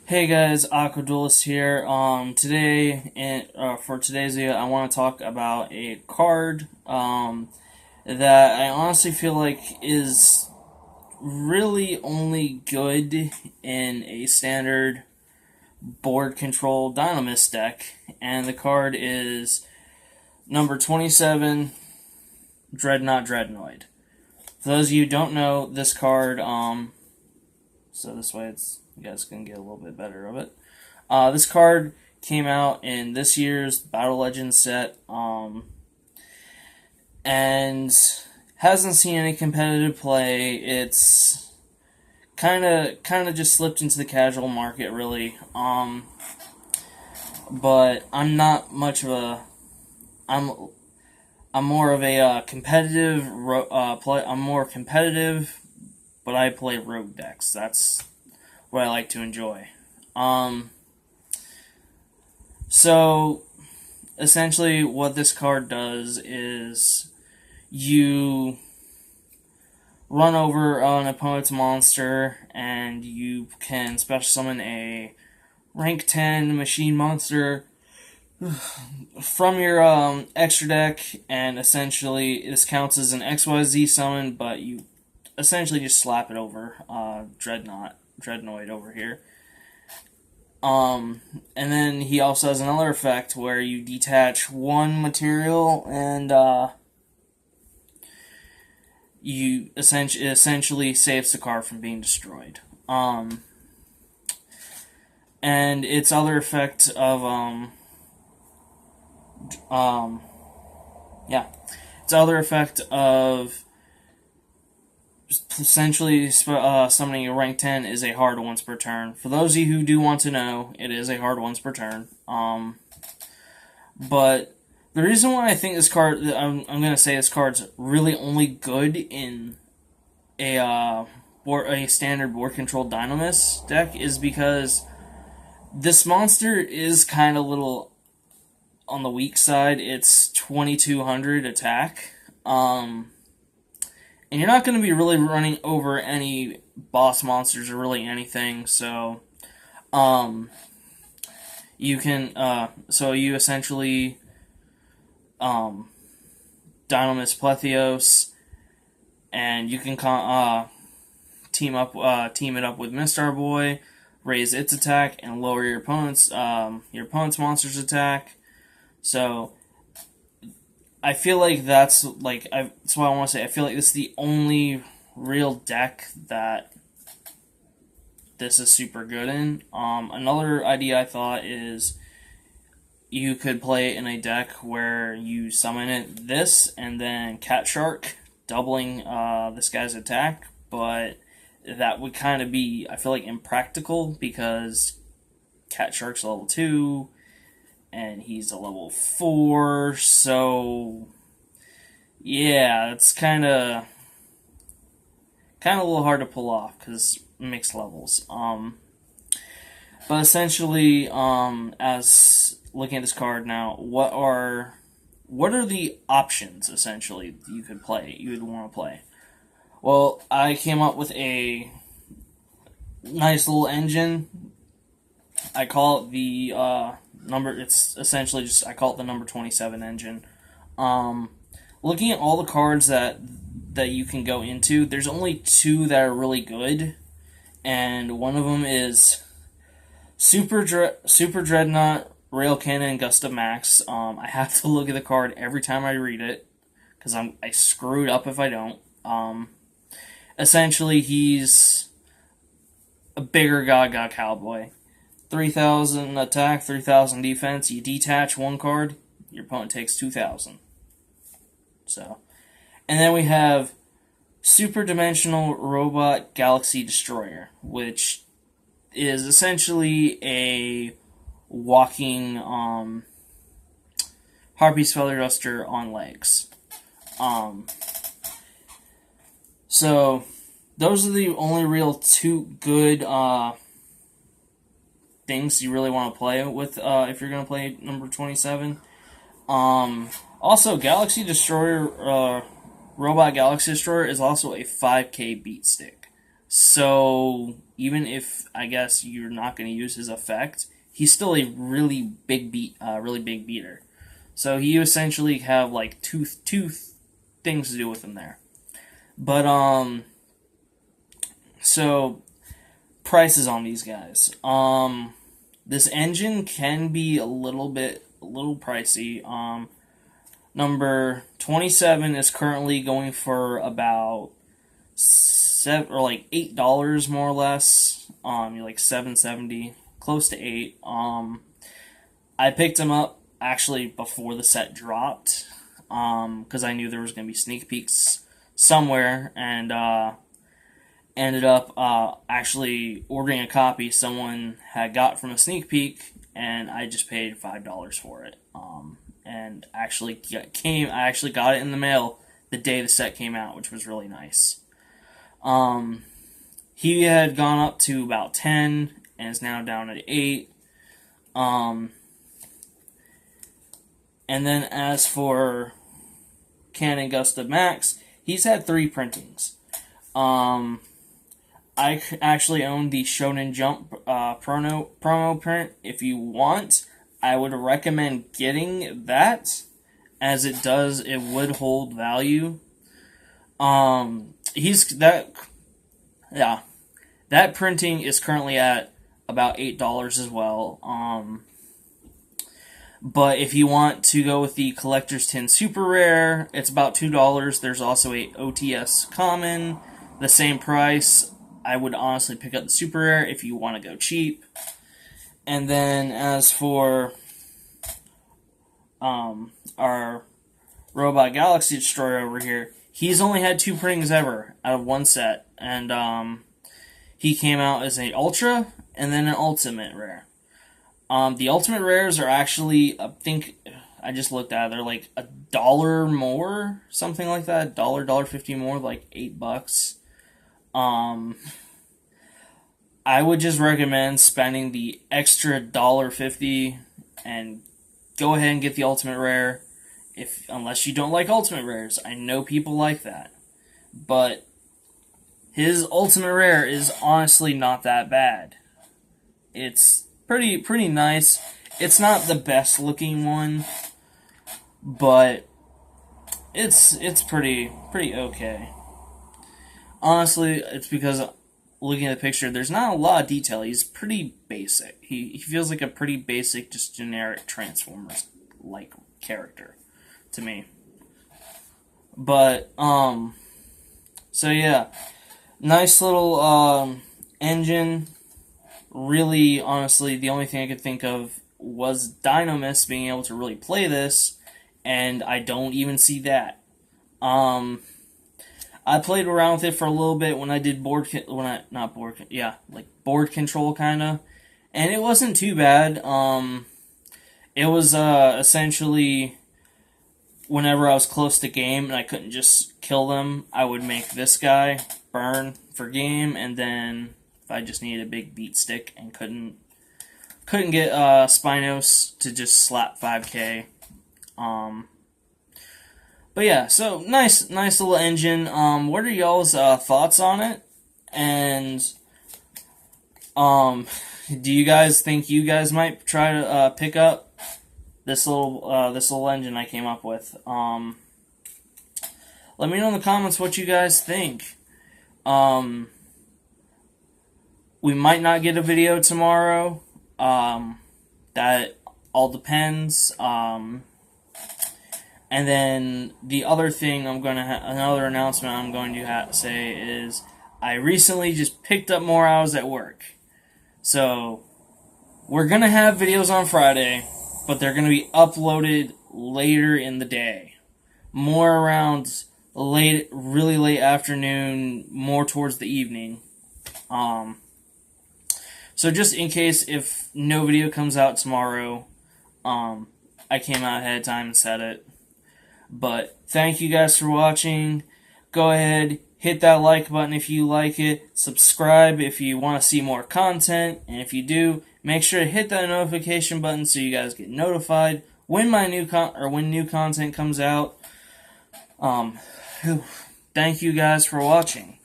Hey guys, Aqua Duelist here. For today's video, I want to talk about a card that I honestly feel like is really only good in a standard board control Dinomist deck, and the card is number 27, Dreadnought Dreadnoid. For those of you who don't know, this card, so this way you guys can get a little bit better of it. This card came out in this year's Battle Legends set, and hasn't seen any competitive play. It's kind of just slipped into the casual market, really. But I'm not much of a I'm more of a competitive play. I'm more competitive, but I play rogue decks. That's what I like to enjoy. So essentially, what this card does is you run over an opponent's monster, and you can special summon a rank 10 machine monster from your extra deck, and essentially this counts as an XYZ summon, but you essentially just slap it over Dreadnought Dreadnoid over here. And then he also has another effect where you detach one material, and you essentially saves the card from being destroyed. And its other effect of its other effect of essentially summoning a rank 10 is a hard once per turn. For those of you who do want to know, it is a hard once per turn. But the reason why I think this card, I'm going to say this card's really only good in a standard board controlled Dinomist deck is because this monster is kind of little on the weak side. It's 2200 attack. And you're not going to be really running over any boss monsters or really anything, so you can you essentially Dinomist Plethos, and you can team it up with Mistar Boy, raise its attack, and lower your opponent's monster's attack. So I feel like that's what I want to say. I feel like this is the only real deck that this is super good in. Another idea I thought is you could play it in a deck where you summon this and then Cat Shark, doubling this guy's attack, but that would kind of be, I feel like, impractical because Cat Shark's level 2, and he's a level 4, so yeah, it's kind of a little hard to pull off because mixed levels. But essentially, as looking at this card now, what are the options essentially you would want to play? Well, I came up with a nice little engine. I call it the it's essentially just, I call it the number 27 engine. Looking at all the cards that you can go into, there's only two that are really good, and one of them is Super Dreadnought Rail Cannon Gusta Max. I have to look at the card every time I read it, because I screw it up if I don't. Essentially, he's a bigger Gaga Cowboy. 3,000 attack, 3,000 defense. You detach one card, your opponent takes 2,000. So, and then we have Super Dimensional Robot Galaxy Destroyer, which is essentially a walking Harpy's Feather Duster on legs. So those are the only real two good things you really want to play with if you're going to play number 27. Also, Galaxy Destroyer, Robot Galaxy Destroyer is also a 5k beat stick. So even if I guess you're not going to use his effect, he's still a really big beater. So you essentially have like two things to do with him there. But so prices on these guys. This engine can be a little pricey. Number 27 is currently going for about $8 more or less. You're like $7.70, close to $8. I picked him up actually before the set dropped, because I knew there was going to be sneak peeks somewhere, and ended up actually ordering a copy someone had got from a sneak peek, and I just paid $5 for it. And I actually got it in the mail the day the set came out, which was really nice. He had gone up to about 10 and is now down at 8. And then as for Canon Gusta Max, he's had 3 printings. I actually own the Shonen Jump promo print. If you want, I would recommend getting that, as it would hold value. That printing is currently at about $8 as well. But if you want to go with the Collector's Tin Super Rare, it's about $2. There's also a OTS Common, the same price. I would honestly pick up the Super Rare if you want to go cheap. And then as for our Robot Galaxy Destroyer over here, he's only had 2 printings ever out of one set. And he came out as an Ultra and then an Ultimate Rare. The Ultimate Rares are actually, I think, I just looked at it, they're like $1 more, something like that. $1.50 more, like $8. I would just recommend spending the extra $1.50 and go ahead and get the Ultimate Rare, unless you don't like Ultimate Rares. I know people like that, but his Ultimate Rare is honestly not that bad. It's pretty nice. It's not the best looking one, but it's pretty okay. Honestly, it's because looking at the picture, there's not a lot of detail. He's pretty basic. He feels like a pretty basic, just generic Transformers-like character to me. But, so yeah. Nice little, engine. Really, honestly, the only thing I could think of was Dinomist being able to really play this, and I don't even see that. I played around with it for a little bit when I did board control, kinda, and it wasn't too bad. It was, essentially, whenever I was close to game and I couldn't just kill them, I would make this guy burn for game, and then if I just needed a big beat stick and couldn't get Spinos to just slap 5k. But yeah, so nice little engine. What are y'all's thoughts on it? And do you guys think you guys might try to pick up this little engine I came up with? Let me know in the comments what you guys think. We might not get a video tomorrow. That all depends. And then the other thing another announcement I'm going to say is I recently just picked up more hours at work. So we're going to have videos on Friday, but they're going to be uploaded later in the day. More around really late afternoon, more towards the evening. So just in case if no video comes out tomorrow, I came out ahead of time and said it. But thank you guys for watching. Go ahead, hit that like button if you like it. Subscribe if you want to see more content. And if you do, make sure to hit that notification button so you guys get notified when when new content comes out. Thank you guys for watching.